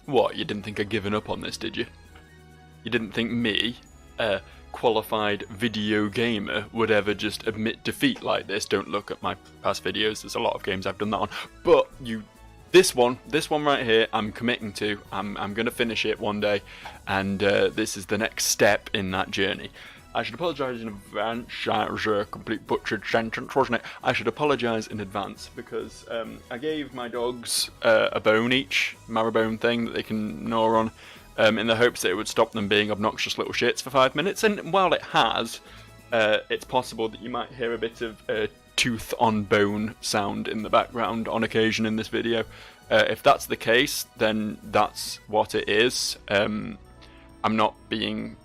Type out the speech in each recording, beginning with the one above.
What, you didn't think I'd given up on this, did you? You didn't think me, a qualified video gamer, would ever just admit defeat like this? Don't look at my past videos, there's a lot of games I've done that on. But this one right here, I'm committing to. I'm going to finish it one day, and this is the next step in that journey. I should apologise in advance. That was a complete butchered sentence, wasn't it? I should apologise in advance because I gave my dogs a bone each, marrow-bone thing that they can gnaw on, in the hopes that it would stop them being obnoxious little shits for 5 minutes. And while it has, it's possible that you might hear a bit of tooth on bone sound in the background on occasion in this video. If that's the case, then that's what it is. I'm not being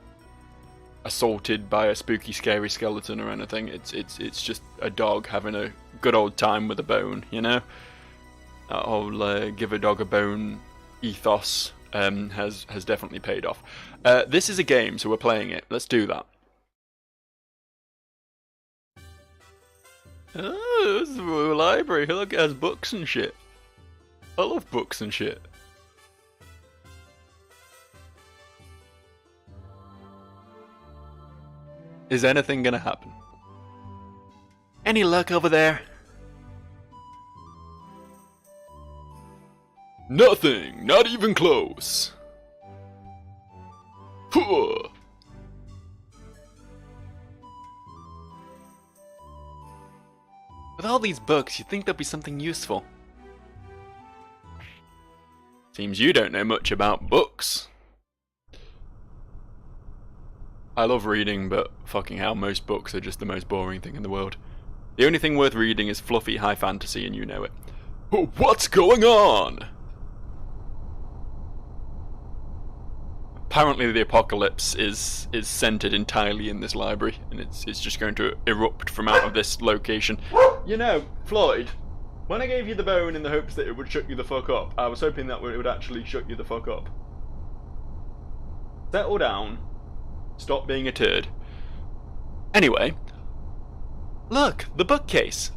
assaulted by a spooky, scary skeleton or anything. It's just a dog having a good old time with a bone, you know. That whole give a dog a bone ethos has definitely paid off. This is a game, so we're playing it. Let's do that. Oh, this is a Royal Library. Look, it has books and shit. I love books and shit. Is anything gonna happen? Any luck over there? Nothing, not even close. Huh. With all these books, you'd think there'd be something useful. Seems you don't know much about books. I love reading, but fucking hell, most books are just the most boring thing in the world. The only thing worth reading is fluffy high fantasy, and you know it. What's going on? Apparently the apocalypse is centered entirely in this library, and it's just going to erupt from out of this location. You know, Floyd, when I gave you the bone in the hopes that it would shut you the fuck up, I was hoping that it would actually shut you the fuck up. Settle down. Stop being a turd. Anyway, look, the bookcase.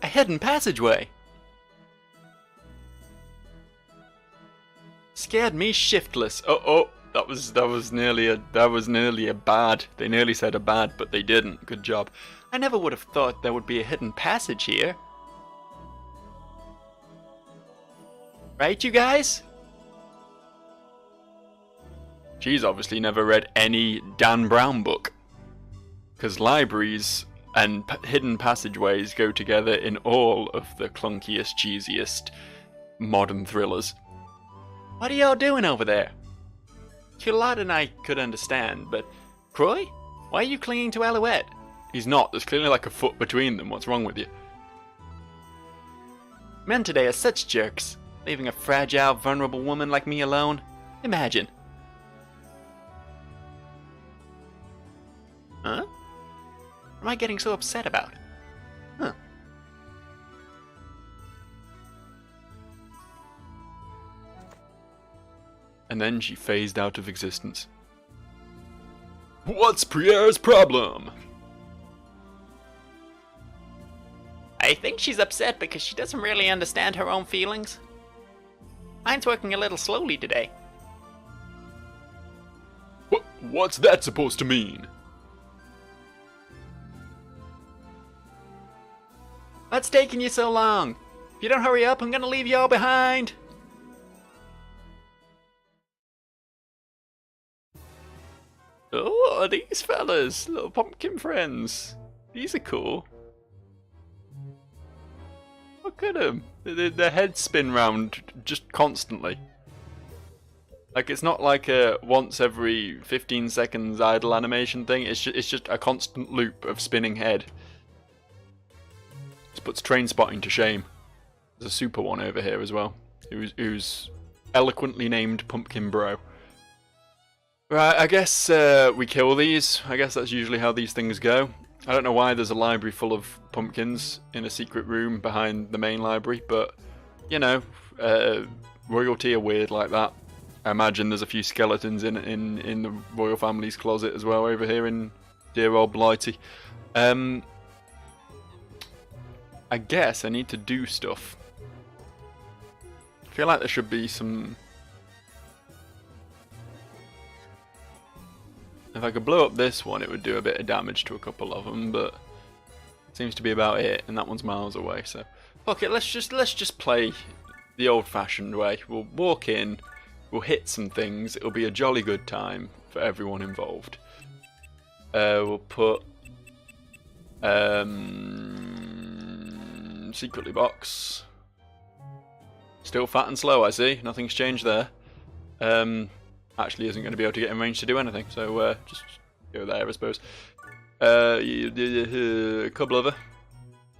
A hidden passageway. Scared me shiftless. Oh, that was nearly a bad. They nearly said a bad, but they didn't. Good job. I never would have thought there would be a hidden passage here. Right, you guys? She's obviously never read any Dan Brown book. Because libraries and hidden passageways go together in all of the clunkiest, cheesiest modern thrillers. What are y'all doing over there? Culot and I could understand, but Croy? Why are you clinging to Alouette? He's not. There's clearly like a foot between them. What's wrong with you? Men today are such jerks. Leaving a fragile, vulnerable woman like me alone? Imagine. Huh? What am I getting so upset about? Huh. And then she phased out of existence. What's Pierre's problem? I think she's upset because she doesn't really understand her own feelings. Mine's working a little slowly today. What's that supposed to mean? What's taking you so long? If you don't hurry up, I'm gonna leave you all behind. Oh, these fellas, little pumpkin friends. These are cool. Look at them. Their heads spin round just constantly. Like, it's not like a once every 15 seconds idle animation thing. It's just a constant loop of spinning head. This puts Train Spotting to shame. There's a super one over here as well, who's eloquently named Pumpkin Bro. Right, I guess we kill these. I guess that's usually how these things go. I don't know why there's a library full of pumpkins in a secret room behind the main library, but, you know, royalty are weird like that. I imagine there's a few skeletons in the royal family's closet as well over here in dear old Blighty. I guess I need to do stuff. I feel like there should be some... If I could blow up this one, it would do a bit of damage to a couple of them, but seems to be about it, and that one's miles away. So, fuck it. Let's just play the old-fashioned way. We'll walk in, we'll hit some things. It'll be a jolly good time for everyone involved. We'll put secretly box. Still fat and slow, I see. Nothing's changed there. Actually isn't going to be able to get in range to do anything, so just go there, I suppose. Cublover,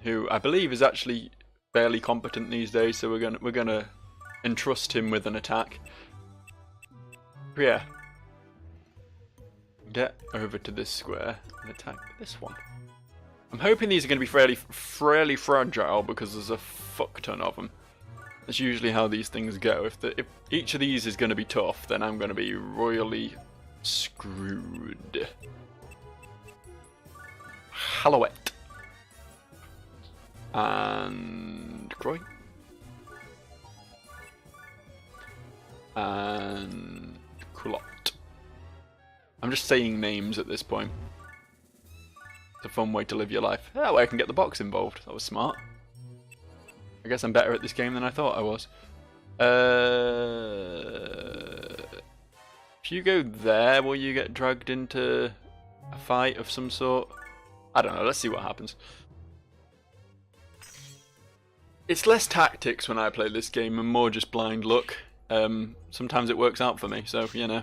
who I believe is actually fairly competent these days, so we're gonna entrust him with an attack. Yeah. Get over to this square and attack this one. I'm hoping these are going to be fairly fragile because there's a fuck ton of them. That's usually how these things go. If each of these is going to be tough, then I'm going to be royally screwed. Hallowet. And Croy. And Culot. I'm just saying names at this point. It's a fun way to live your life. That way I can get the box involved. That was smart. I guess I'm better at this game than I thought I was. If you go there, will you get dragged into a fight of some sort? I don't know, let's see what happens. It's less tactics when I play this game and more just blind luck. Sometimes it works out for me, so, you know.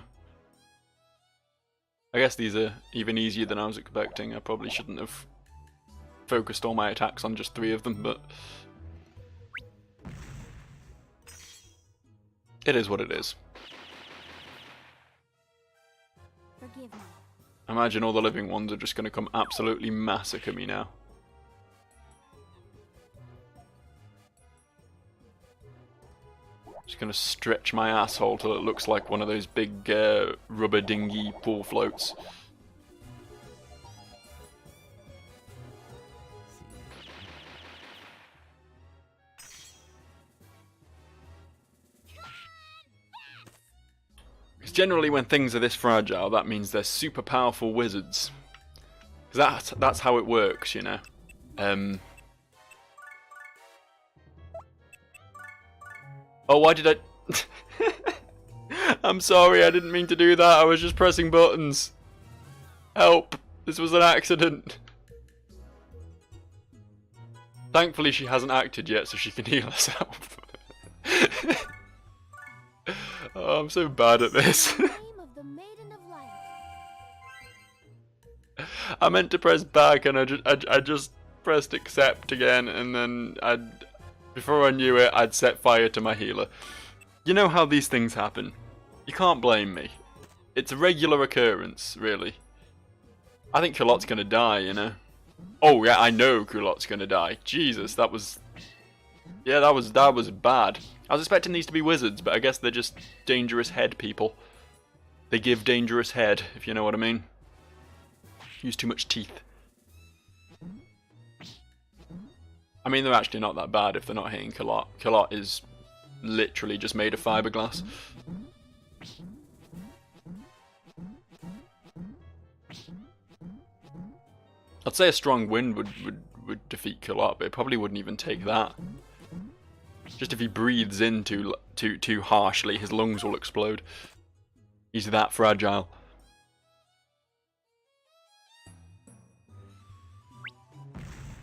I guess these are even easier than I was expecting. I probably shouldn't have focused all my attacks on just 3 of them, but it is what it is. Forgive me. I imagine all the living ones are just going to come absolutely massacre me now. Just going to stretch my asshole till it looks like one of those big rubber dinghy pool floats. Because generally when things are this fragile, that means they're super powerful wizards. Because that's how it works, you know. Oh, why did I... I'm sorry, I didn't mean to do that. I was just pressing buttons. Help. This was an accident. Thankfully, she hasn't acted yet, so she can heal herself. Oh, I'm so bad at this. I meant to press back, and I just pressed accept again, and then before I knew it, I'd set fire to my healer. You know how these things happen. You can't blame me. It's a regular occurrence, really. I think Culot's gonna die, you know. Oh yeah, I know Culot's gonna die. Jesus, that was... Yeah, that was bad. I was expecting these to be wizards, but I guess they're just dangerous head people. They give dangerous head, if you know what I mean. Use too much teeth. I mean, they're actually not that bad if they're not hitting Culot. Culot is literally just made of fiberglass. I'd say a strong wind would defeat Culot, but it probably wouldn't even take that. Just if he breathes in too harshly, his lungs will explode. He's that fragile.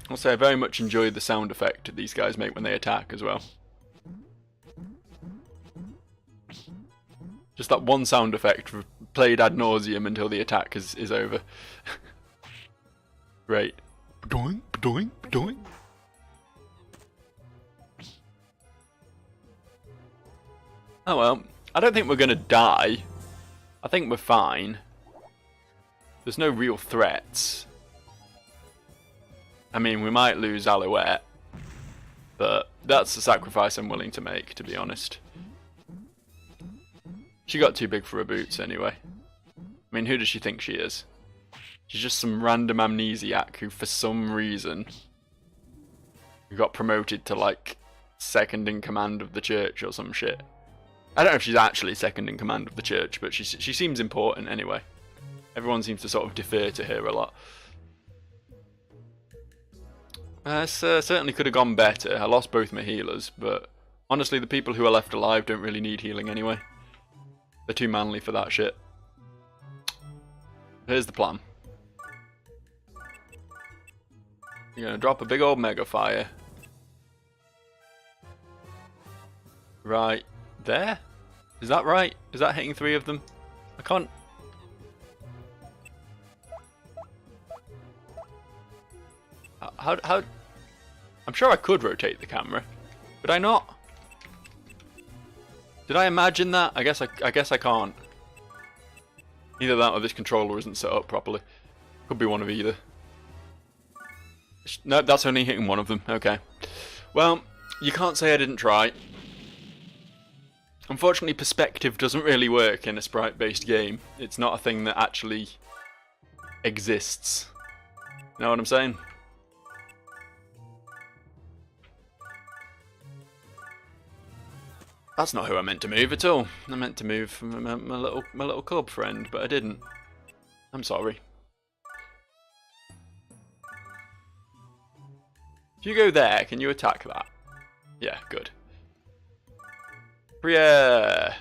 I'll say I very much enjoy the sound effect that these guys make when they attack as well. Just that one sound effect played ad nauseum until the attack is over. Great. Ba-doing, ba-doing, ba-doing. Oh well, I don't think we're gonna die. I think we're fine. There's no real threats. I mean, we might lose Alouette, but that's the sacrifice I'm willing to make, to be honest. She got too big for her boots anyway. I mean, who does she think she is? She's just some random amnesiac who, for some reason, who got promoted to like second in command of the church or some shit. I don't know if she's actually second in command of the church, but she seems important anyway. Everyone seems to sort of defer to her a lot. Certainly could have gone better. I lost both my healers, but honestly, the people who are left alive don't really need healing anyway. They're too manly for that shit. Here's the plan. You're gonna drop a big old mega fire. Right there? Is that right? Is that hitting 3 of them? I can't... How... I'm sure I could rotate the camera. Could I not? Did I imagine that? I guess I can't. Either that or this controller isn't set up properly. Could be one of either. No, that's only hitting one of them. Okay. Well, you can't say I didn't try. Unfortunately, perspective doesn't really work in a sprite-based game. It's not a thing that actually exists. You know what I'm saying? That's not who I meant to move at all. I meant to move my little cub friend, but I didn't. I'm sorry. If you go there, can you attack that? Yeah, good. Priya!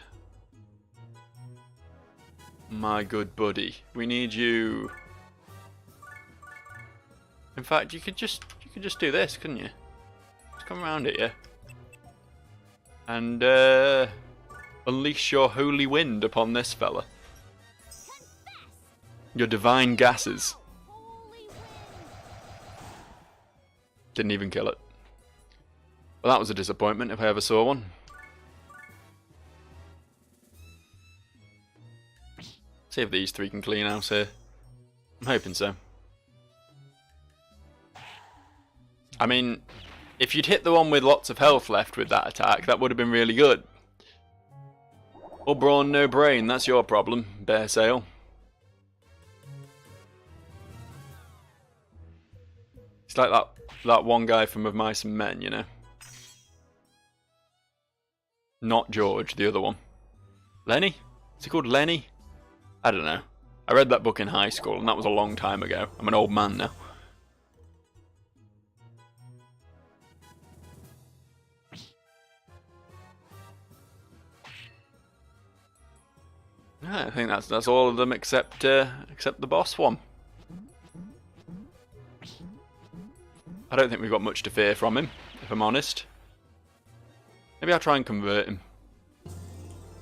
My good buddy. We need you. In fact, you could just do this, couldn't you? Just come around it, yeah? And unleash your holy wind upon this fella. Your divine gases. Didn't even kill it. Well, that was a disappointment if I ever saw one. See if these 3 can clean house here. I'm hoping so. I mean, if you'd hit the one with lots of health left with that attack, that would have been really good. All brawn, no brain, that's your problem, Bear Sail. It's like that one guy from Of Mice and Men, you know. Not George, the other one. Lenny? Is he called Lenny? I don't know. I read that book in high school, and that was a long time ago. I'm an old man now. Yeah, I think that's all of them except the boss one. I don't think we've got much to fear from him, if I'm honest. Maybe I'll try and convert him.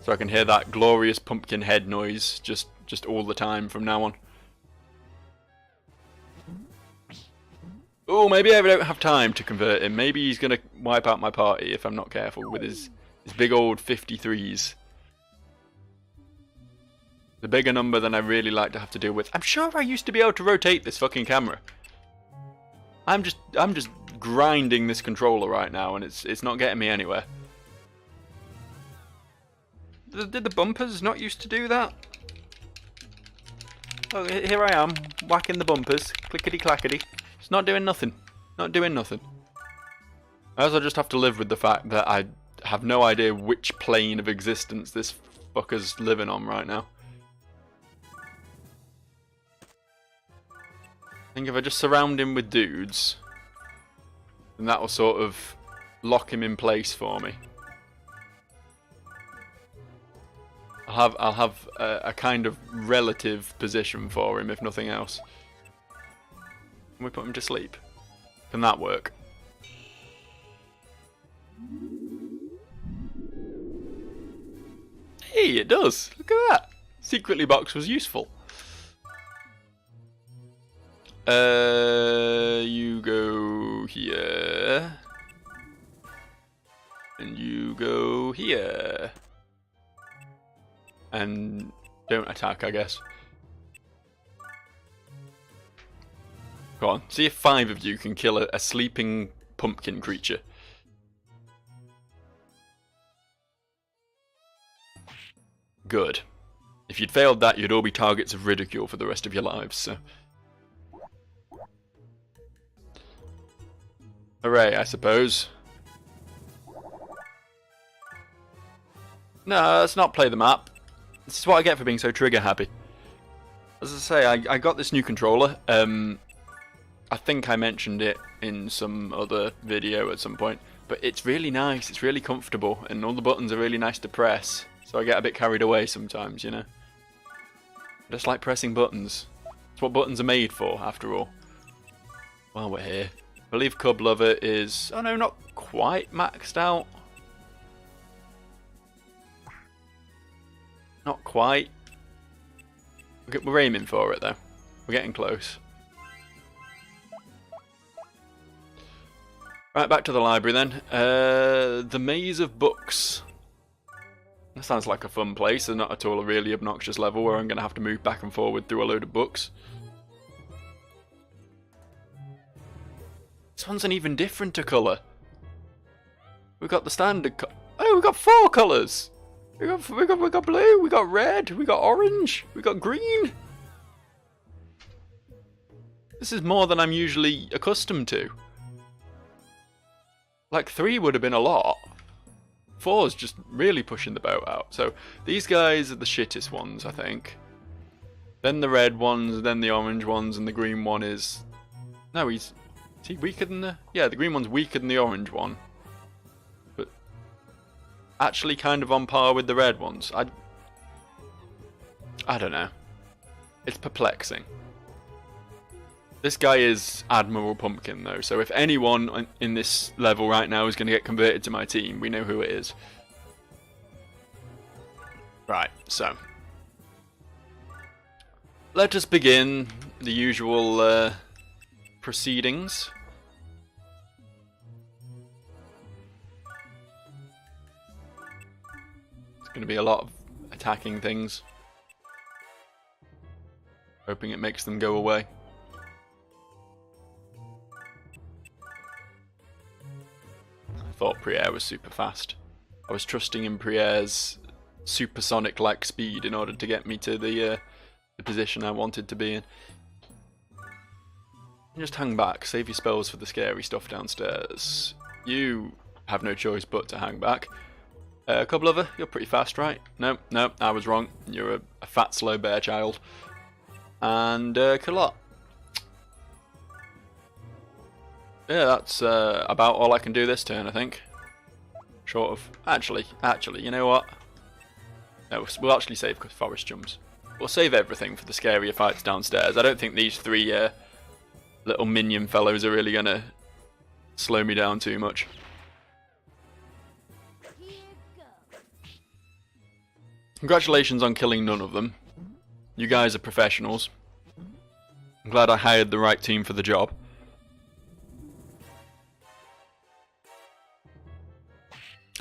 So I can hear that glorious pumpkin head noise just all the time from now on. Oh, maybe I don't have time to convert him. Maybe he's going to wipe out my party if I'm not careful with his big old 53s. The bigger number than I really like to have to deal with. I'm sure I used to be able to rotate this fucking camera. I'm just grinding this controller right now, and it's not getting me anywhere. Did the bumpers not used to do that? Oh, here I am, whacking the bumpers, clickety clackety. It's not doing nothing. Not doing nothing. I also just have to live with the fact that I have no idea which plane of existence this fucker's living on right now. I think if I just surround him with dudes, then that will sort of lock him in place for me. I'll have a kind of relative position for him, if nothing else. Can we put him to sleep? Can that work? Hey, it does! Look at that! Secretly box was useful. You go here. And you go here. And don't attack, I guess. Go on, see if 5 of you can kill a sleeping pumpkin creature. Good. If you'd failed that, you'd all be targets of ridicule for the rest of your lives, so... Hooray, I suppose. No, let's not play the map. This is what I get for being so trigger happy. As I say, I got this new controller. I think I mentioned it in some other video at some point. But it's really nice, it's really comfortable, and all the buttons are really nice to press. So I get a bit carried away sometimes, you know. I just like pressing buttons. It's what buttons are made for, after all. While we're here, I believe Cub Lover is... oh no, not quite maxed out. Not quite. We're aiming for it though. We're getting close. Right, back to the library then. The Maze of Books. That sounds like a fun place and not at all a really obnoxious level where I'm going to have to move back and forward through a load of books. This one's an even different colour. We've got the standard oh, we've got 4 colours! We got blue, we got red, we got orange, we got green. This is more than I'm usually accustomed to. Like 3 would have been a lot. 4's just really pushing the boat out. So these guys are the shittest ones, I think. Then the red ones, then the orange ones, and the green one is... no, is he weaker than the... yeah, the green one's weaker than the orange one. But actually kind of on par with the red ones. I don't know. It's perplexing. This guy is Admiral Pumpkin though, so if anyone in this level right now is going to get converted to my team, we know who it is. Right, so let us begin the usual proceedings. It's going to be a lot of attacking things. Hoping it makes them go away. I thought Priere was super fast. I was trusting in Priere's supersonic-like speed in order to get me to the position I wanted to be in. Just hang back, save your spells for the scary stuff downstairs. You have no choice but to hang back. Cub Lover, you're pretty fast, right? No, I was wrong. You're a fat, slow bear child. And Kalot. Yeah, that's about all I can do this turn, I think. Short of... Actually, you know what? No, we'll actually save forest jumps. We'll save everything for the scarier fights downstairs. I don't think these 3 little minion fellows are really going to slow me down too much. Congratulations on killing none of them. You guys are professionals. I'm glad I hired the right team for the job.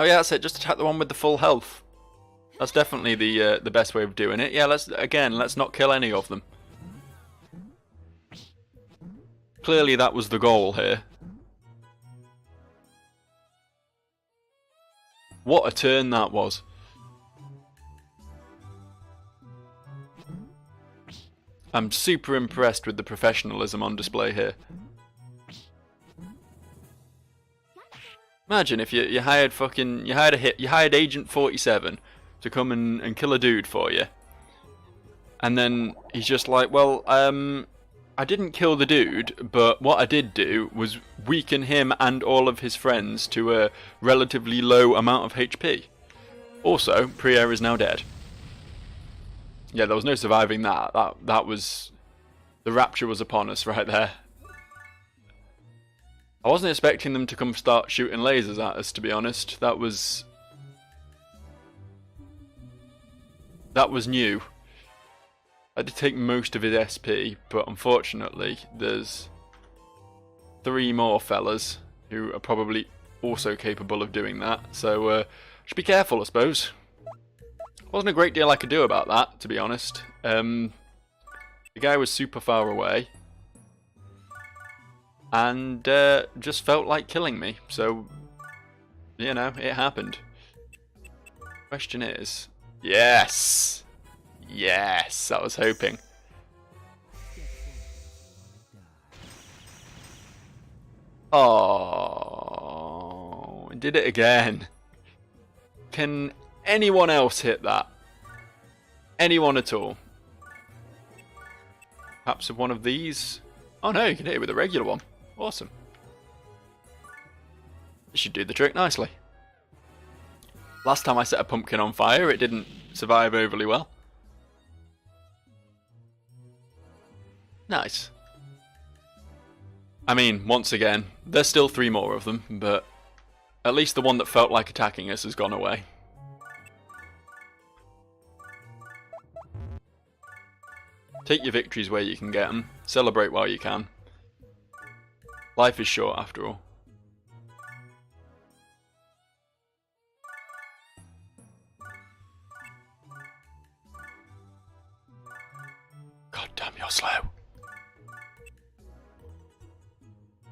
Oh yeah, that's it. Just attack the one with the full health. That's definitely the best way of doing it. Yeah, let's not kill any of them. Clearly that was the goal here. What a turn that was. I'm super impressed with the professionalism on display here. Imagine if you hired Agent 47 to come and kill a dude for you. And then he's just like, well, I didn't kill the dude, but what I did do was weaken him and all of his friends to a relatively low amount of HP. Also, Priere is now dead. Yeah, there was no surviving that. That was... the rapture was upon us right there. I wasn't expecting them to come start shooting lasers at us, to be honest. That was new. I did take most of his SP, but unfortunately there's 3 more fellas who are probably also capable of doing that. So should be careful, I suppose. Wasn't a great deal I could do about that, to be honest. The guy was super far away. And just felt like killing me, so you know, it happened. Question is, yes, I was hoping. Oh, did it again. Can anyone else hit that? Anyone at all? Perhaps with one of these? Oh no, you can hit it with a regular one. Awesome. This should do the trick nicely. Last time I set a pumpkin on fire, it didn't survive overly well. Nice. I mean, once again, there's still 3 more of them, but at least the one that felt like attacking us has gone away. Take your victories where you can get them. Celebrate while you can. Life is short after all. God damn, you're slow.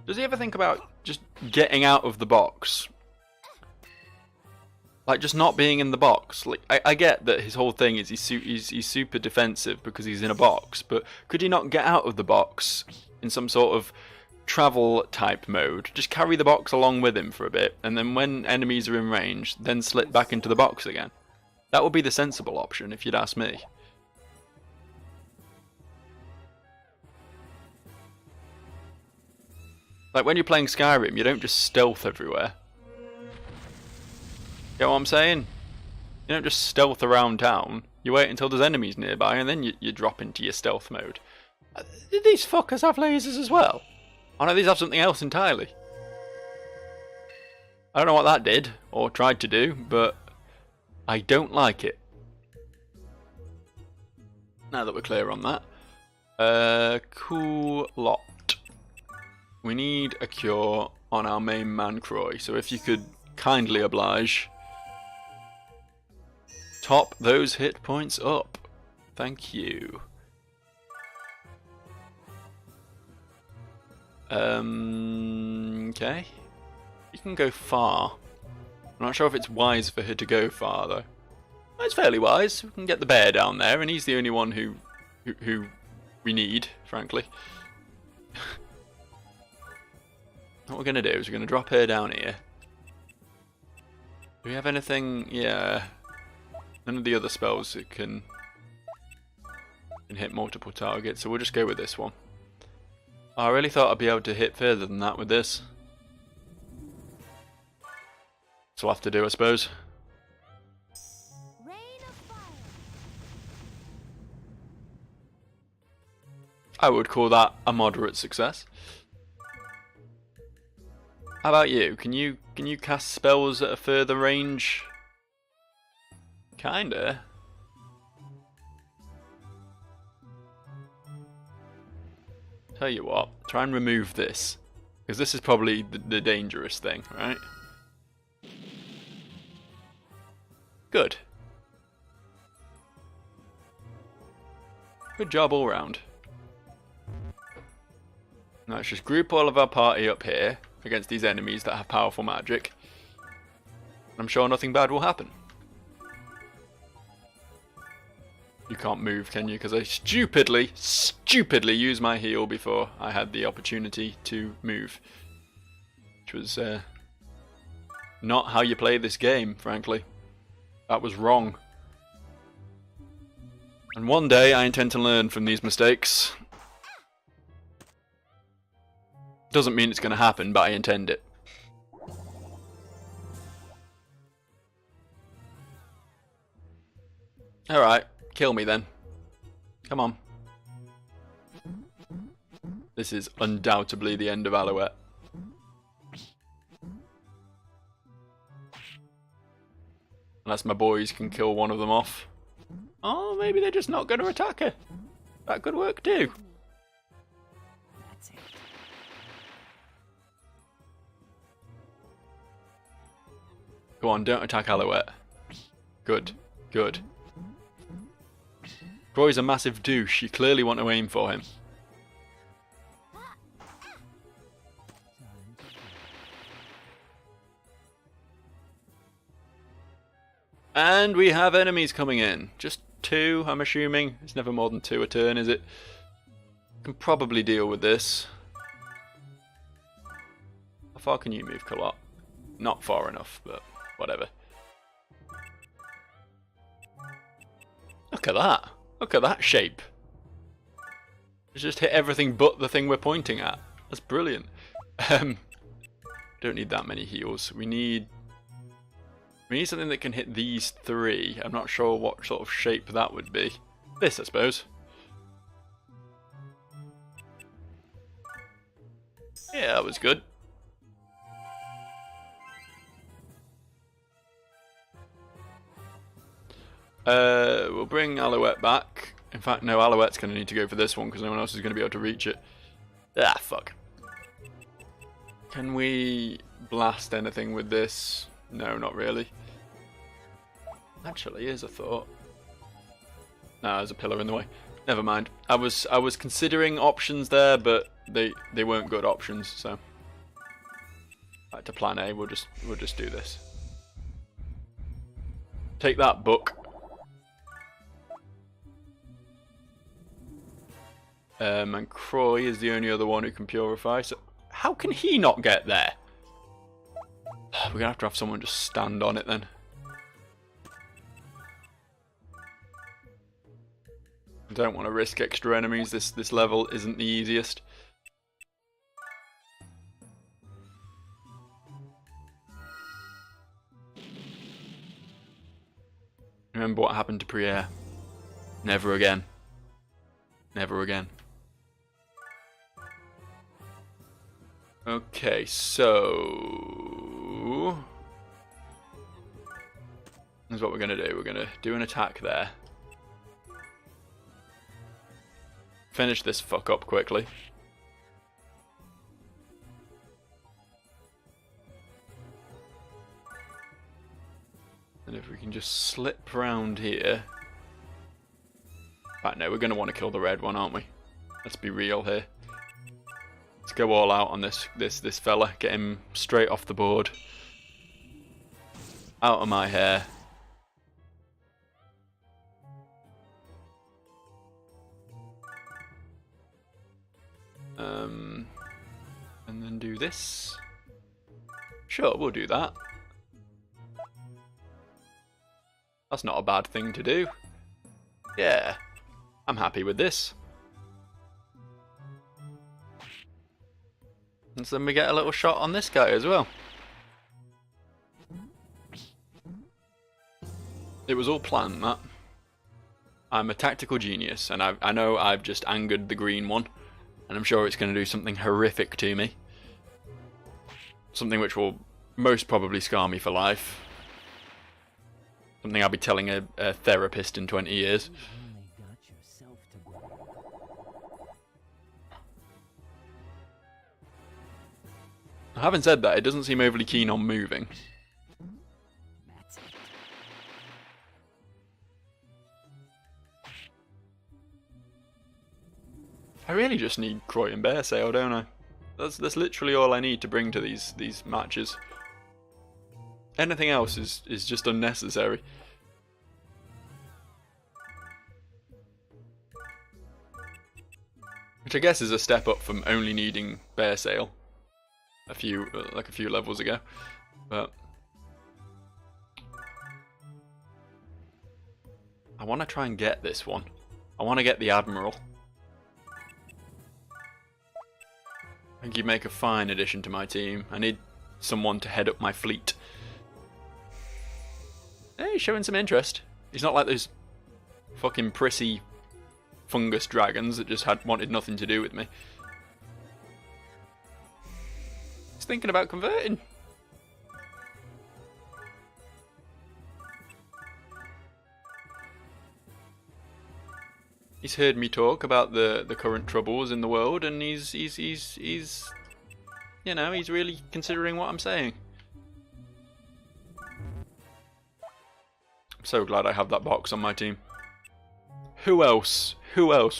Does he ever think about just getting out of the box? Like, just not being in the box. Like, I get that his whole thing is he's super defensive because he's in a box, but could he not get out of the box in some sort of travel type mode? Just carry the box along with him for a bit, and then when enemies are in range, then slip back into the box again. That would be the sensible option, if you'd ask me. Like, when you're playing Skyrim, you don't just stealth everywhere. You know what I'm saying? You don't just stealth around town. You wait until there's enemies nearby, and then you drop into your stealth mode. Did these fuckers have lasers as well? Oh no, these have something else entirely. I don't know what that did, or tried to do, but I don't like it. Now that we're clear on that. Cool lot. We need a cure on our main man Croy, so if you could kindly oblige, top those hit points up. Thank you. Okay. You can go far. I'm not sure if it's wise for her to go far though. It's fairly wise. We can get the bear down there, and he's the only one who we need, frankly. What we're going to do is we're going to drop her down here. Do we have anything? Yeah. None of the other spells that can hit multiple targets, so we'll just go with this one. Oh, I really thought I'd be able to hit further than that with this. So we'll have to do, I suppose. Rain of fire. I would call that a moderate success. How about you? Can you cast spells at a further range? Kinda. Tell you what, try and remove this, because this is probably the dangerous thing, right? Good. Good job all round. Now let's just group all of our party up here against these enemies that have powerful magic. I'm sure nothing bad will happen. You can't move, can you? Because I stupidly used my heal before I had the opportunity to move. Which was not how you play this game, frankly. That was wrong. And one day I intend to learn from these mistakes. Doesn't mean it's going to happen, but I intend it. Alright, kill me then. Come on. This is undoubtedly the end of Alouette. Unless my boys can kill one of them off. Oh, maybe they're just not going to attack her. That could work too. That's it. Go on, don't attack Alouette. Good, good. Croy's a massive douche. You clearly want to aim for him. And we have enemies coming in. Just 2, I'm assuming. It's never more than 2 a turn, is it? Can probably deal with this. How far can you move, Kalot? Not far enough, but whatever. Look at that. Look at that shape. It's just hit everything but the thing we're pointing at. That's brilliant. Don't need that many heals. We need something that can hit these three. I'm not sure what sort of shape that would be. This, I suppose. Yeah, that was good. We'll bring Alouette back. In fact, no, Alouette's going to need to go for this one because no one else is going to be able to reach it. Ah, fuck. Can we blast anything with this? No, not really. Actually, here's a thought. No, there's a pillar in the way. Never mind. I was considering options there, but they weren't good options. So back to plan A. We'll just do this. Take that, book. And Croy is the only other one who can purify. So how can he not get there? We're gonna have to have someone just stand on it then. I don't want to risk extra enemies. This level isn't the easiest. Remember what happened to Priere? Never again. Never again. Okay, so here's what we're gonna do. We're gonna do an attack there. Finish this fuck up quickly. And if we can just slip around here. Right, no, we're gonna want to kill the red one, aren't we? Let's be real here. Let's go all out on this fella. Get him straight off the board. Out of my hair. And then do this. Sure, we'll do that. That's not a bad thing to do. Yeah, I'm happy with this. And so then we get a little shot on this guy as well. It was all planned, that. I'm a tactical genius, and I know I've just angered the green one, and I'm sure it's going to do something horrific to me. Something which will most probably scar me for life. Something I'll be telling a therapist in 20 years. Having said that, it doesn't seem overly keen on moving. I really just need Croy and Bearsail, don't I? That's literally all I need to bring to these matches. Anything else is just unnecessary. Which I guess is a step up from only needing Bearsail a few levels ago. But I want to try and get this one. I want to get the Admiral. I think he'd make a fine addition to my team. I need someone to head up my fleet. Hey, he's showing some interest. He's not like those fucking prissy fungus dragons that just wanted nothing to do with me. He's thinking about converting. He's heard me talk about the current troubles in the world, and he's you know, he's really considering what I'm saying. I'm so glad I have that box on my team. Who else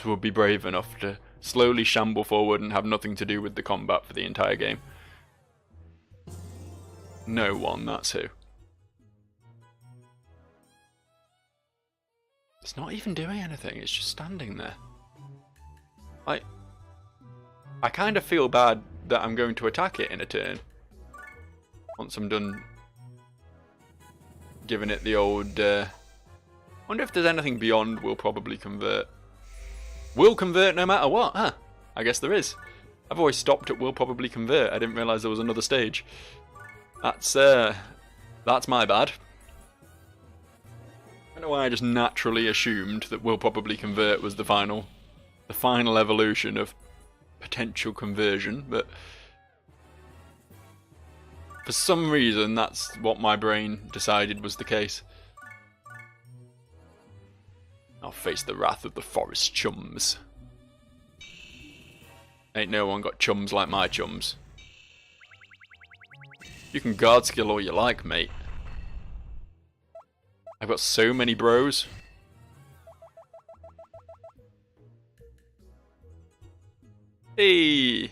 would be brave enough to slowly shamble forward and have nothing to do with the combat for the entire game? No one, that's who. It's not even doing anything, it's just standing there. I kind of feel bad that I'm going to attack it in a turn. Once I'm done giving it the old... wonder if there's anything beyond will probably convert. Will convert no matter what, huh? I guess there is. I've always stopped at will probably convert. I didn't realise there was another stage. That's my bad. I don't know why I just naturally assumed that will probably convert was the final evolution of potential conversion, but for some reason that's what my brain decided was the case. I'll face the wrath of the forest chums. Ain't no one got chums like my chums. You can guard skill all you like, mate. I've got so many bros. Hey!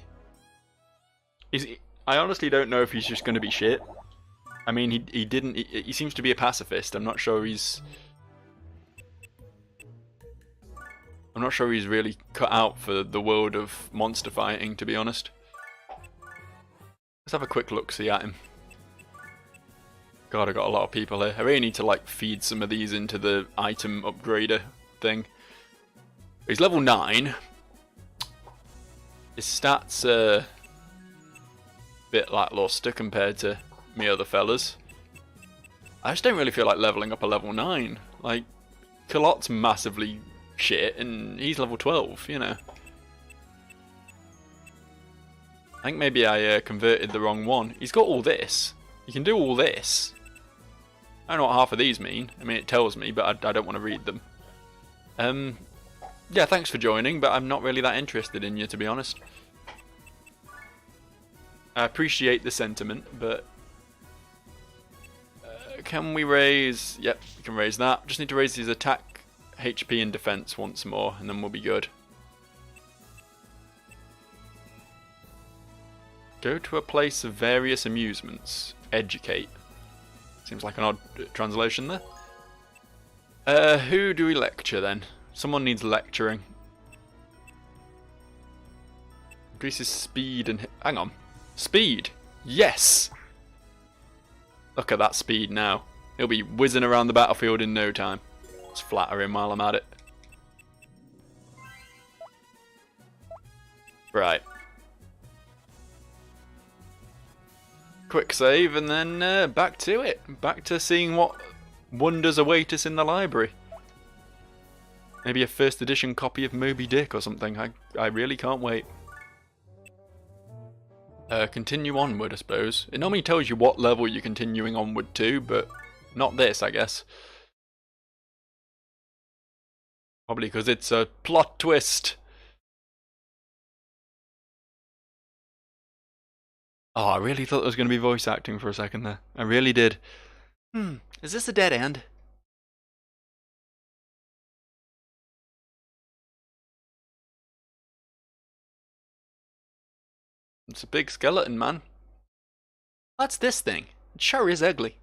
I honestly don't know if he's just going to be shit. I mean, he seems to be a pacifist. I'm not sure he's really cut out for the world of monster fighting, to be honest. Let's have a quick look-see at him. God, I got a lot of people here. I really need to like feed some of these into the item upgrader thing. He's level 9. His stats are a bit lackluster compared to me other fellas. I just don't really feel like leveling up a level 9. Like, Kalot's massively shit and he's level 12, you know. I think maybe I converted the wrong one. He's got all this. You can do all this. I don't know what half of these mean. I mean, it tells me, but I don't want to read them. Yeah, thanks for joining, but I'm not really that interested in you, to be honest. I appreciate the sentiment, but... can we raise... Yep, we can raise that. Just need to raise his attack, HP, and defense once more, and then we'll be good. Go to a place of various amusements. Educate. Seems like an odd translation there. Who do we lecture then? Someone needs lecturing. Increases speed and... Hang on. Speed! Yes! Look at that speed now. He'll be whizzing around the battlefield in no time. Let's flatter him while I'm at it. Right. Quick save and then back to it. Back to seeing what wonders await us in the library. Maybe a first edition copy of Moby Dick or something. I really can't wait. Continue onward, I suppose. It normally tells you what level you're continuing onward to, but not this, I guess. Probably because it's a plot twist. Oh, I really thought there was going to be voice acting for a second there. I really did. Is this a dead end? It's a big skeleton, man. What's this thing? It sure is ugly.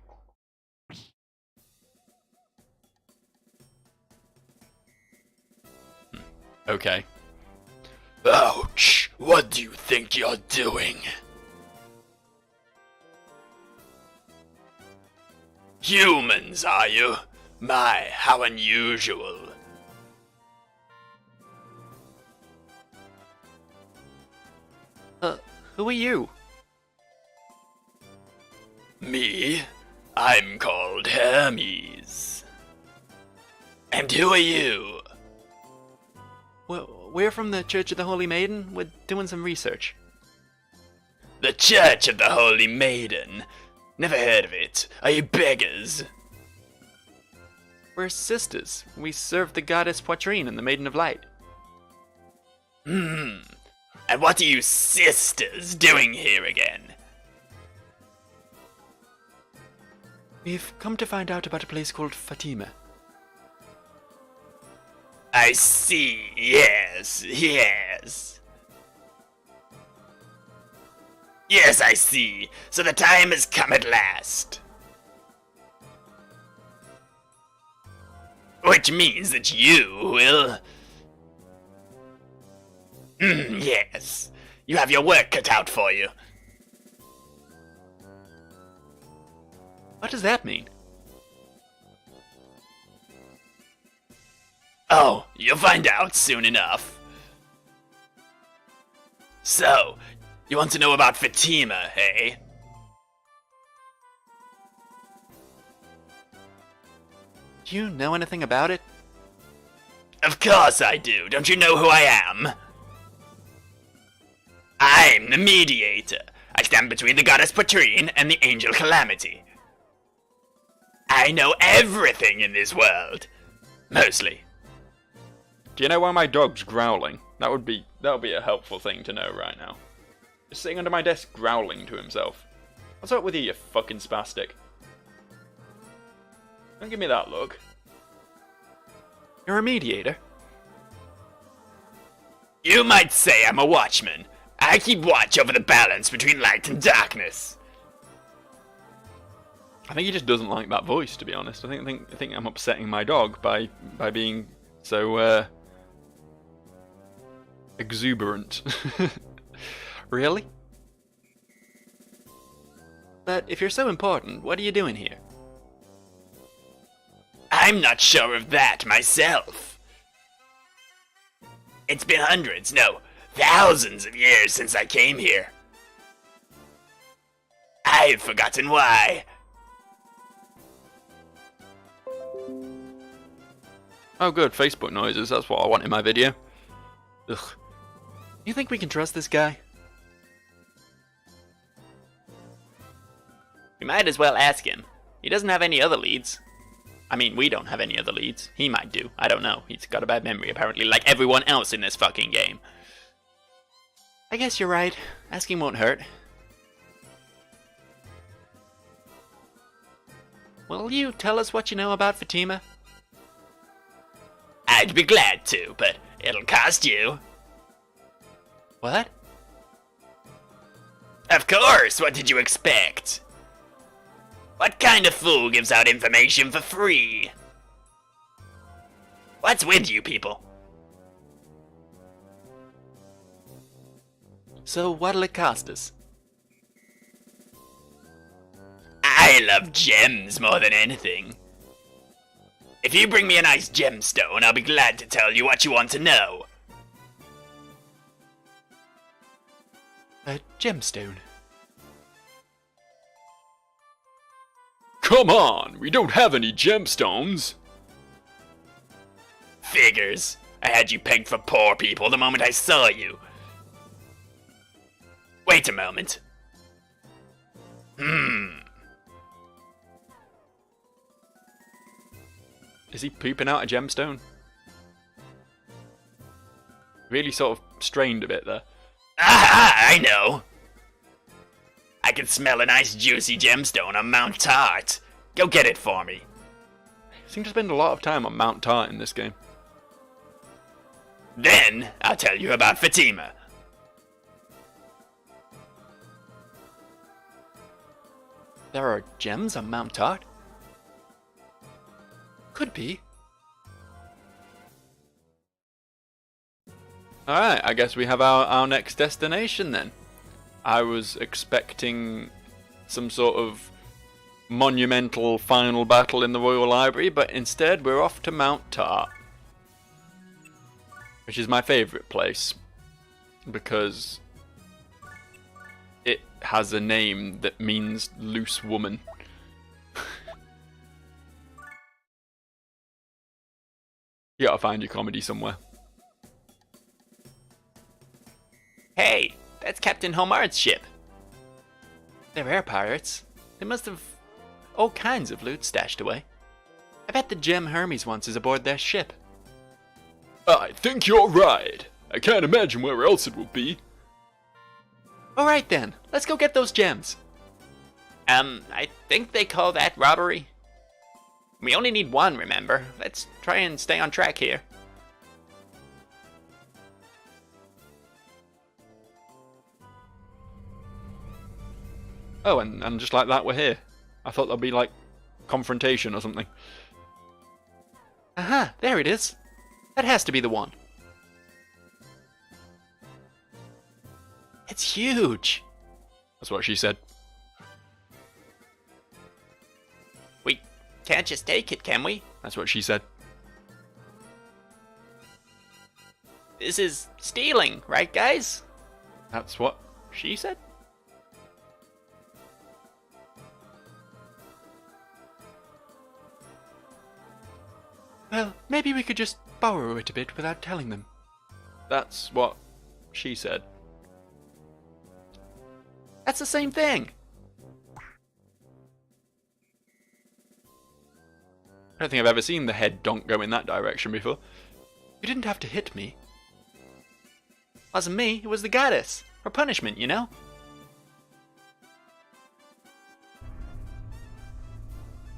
Okay. Ouch! What do you think you're doing? Humans, are you? My, how unusual. Who are you? Me? I'm called Hermes. And who are you? Well, we're from the Church of the Holy Maiden. We're doing some research. The Church of the Holy Maiden? Never heard of it. Are you beggars? We're sisters. We serve the goddess Poitrine and the Maiden of Light. And what are you sisters doing here again? We've come to find out about a place called Fatima. I see. Yes, yes. Yes, I see. So the time has come at last. Which means that you will... yes. You have your work cut out for you. What does that mean? Oh, you'll find out soon enough. So, you want to know about Fatima, hey? Do you know anything about it? Of course I do. Don't you know who I am? I'm the mediator. I stand between the goddess Patrine and the angel Calamity. I know everything in this world. Mostly. Do you know why my dog's growling? That would be a helpful thing to know right now. Just sitting under my desk growling to himself. What's up with you fucking spastic? Don't give me that look. You're a mediator? You might say I'm a watchman. I keep watch over the balance between light and darkness. I think he just doesn't like that voice, to be honest. I think I'm upsetting my dog by being so exuberant. Really? But if you're so important, what are you doing here? I'm not sure of that myself. It's been hundreds, no, thousands of years since I came here. I've forgotten why. Oh good, Facebook noises, that's what I want in my video. Ugh. You think we can trust this guy? We might as well ask him. He doesn't have any other leads. I mean, we don't have any other leads. He might do. I don't know. He's got a bad memory, apparently, like everyone else in this fucking game. I guess you're right. Asking won't hurt. Will you tell us what you know about Fatima? I'd be glad to, but it'll cost you. What? Of course, what did you expect? What kind of fool gives out information for free? What's with you people? So what'll it cost us? I love gems more than anything. If you bring me a nice gemstone, I'll be glad to tell you what you want to know. A gemstone. Come on, we don't have any gemstones. Figures. I had you pegged for poor people the moment I saw you. Wait a moment. Is he pooping out a gemstone? Really sort of strained a bit there. Aha, I know. I can smell a nice juicy gemstone on Mount Tart. Go get it for me. I seem to spend a lot of time on Mount Tart in this game. Then, I'll tell you about Fatima. There are gems on Mount Tart? Could be. Alright, I guess we have our next destination then. I was expecting some sort of monumental final battle in the Royal Library, but instead we're off to Mount Tart. Which is my favourite place. Because it has a name that means loose woman. You gotta find your comedy somewhere. Hey, that's Captain Homard's ship. They're air pirates. They must have all kinds of loot stashed away. I bet the gem Hermes wants is aboard their ship. I think you're right. I can't imagine where else it will be. Alright then, let's go get those gems. I think they call that robbery. We only need one, remember? Let's try and stay on track here. Oh, and just like that we're here. I thought there'd be like confrontation or something. Aha, there it is. That has to be the one. It's huge. That's what she said. can't just take it, can we? That's what she said. This is stealing, right, guys? That's what she said? Well, maybe we could just borrow it a bit without telling them. That's what she said. That's the same thing. I don't think I've ever seen the head donk go in that direction before. You didn't have to hit me. Wasn't me, it was the goddess. For punishment, you know?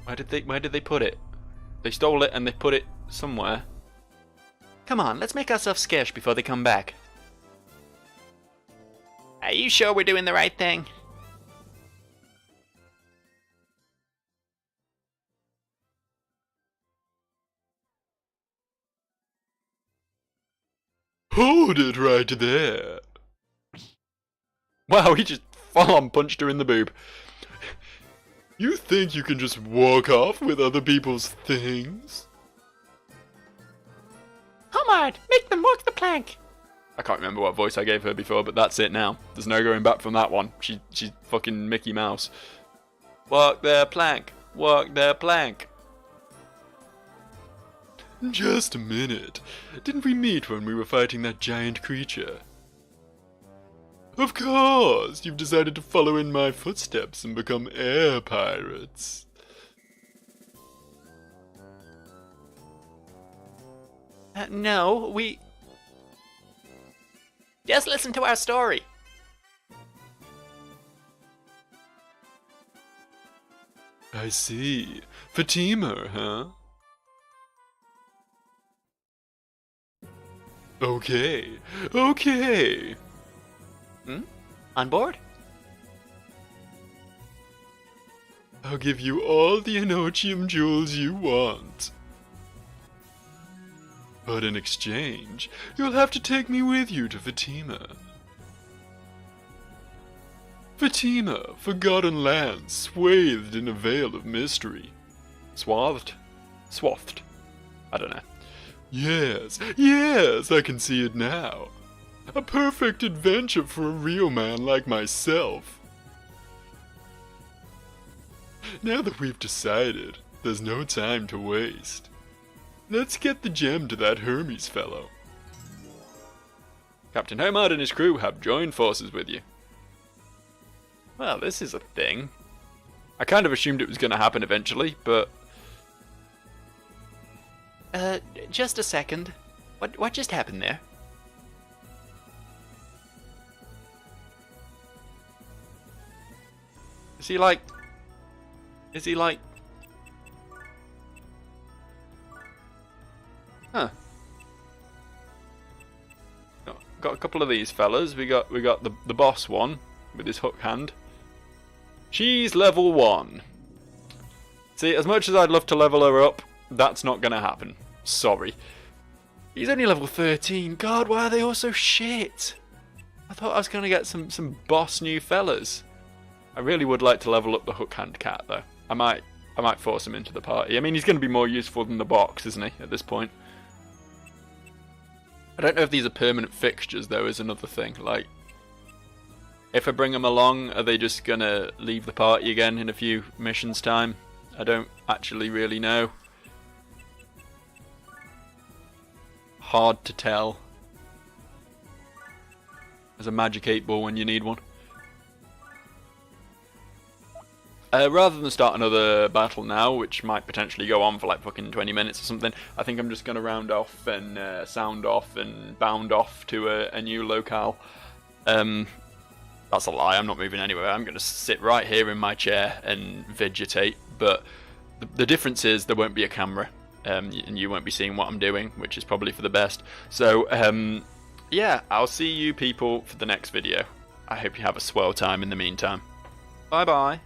Where did they put it? They stole it and they put it somewhere. Come on, let's make ourselves scarce before they come back. Are you sure we're doing the right thing? Hold it right there. Wow, he just full-on punched her in the boob. You think you can just walk off with other people's things? Homard, make them walk the plank. I can't remember what voice I gave her before, but that's it now. There's no going back from that one. She's fucking Mickey Mouse. Walk their plank. Walk their plank. Just a minute. Didn't we meet when we were fighting that giant creature? Of course, you've decided to follow in my footsteps and become air pirates. No, we... Just listen to our story. I see. Fatima, huh? Okay, okay. On board? I'll give you all the Enochium jewels you want. But in exchange, you'll have to take me with you to Fatima. Fatima, forgotten land, swathed in a veil of mystery. Swathed? Swathed. I don't know. Yes, yes, I can see it now. A perfect adventure for a real man like myself. Now that we've decided, there's no time to waste. Let's get the gem to that Hermes fellow. Captain Homard and his crew have joined forces with you. Well, this is a thing. I kind of assumed it was going to happen eventually, but... Just a second. What just happened there? Is he like... Huh. Got a couple of these fellas. We got the boss one with his hook hand. She's level 1. See, as much as I'd love to level her up, that's not gonna happen. Sorry. He's only level 13. God, why are they all so shit? I thought I was gonna get some boss new fellas. I really would like to level up the hook hand cat though. I might force him into the party. I mean, he's gonna be more useful than the box, isn't he, at this point? I don't know if these are permanent fixtures though, is another thing. Like, if I bring them along, are they just gonna leave the party again in a few missions time? I don't actually really know. Hard to tell. There's a magic 8-ball when you need one. Rather than start another battle now, which might potentially go on for like fucking 20 minutes or something, I think I'm just going to round off and sound off and bound off to a new locale. That's a lie, I'm not moving anywhere. I'm going to sit right here in my chair and vegetate, but the difference is there won't be a camera, and you won't be seeing what I'm doing, which is probably for the best. So, yeah, I'll see you people for the next video. I hope you have a swell time in the meantime. Bye bye.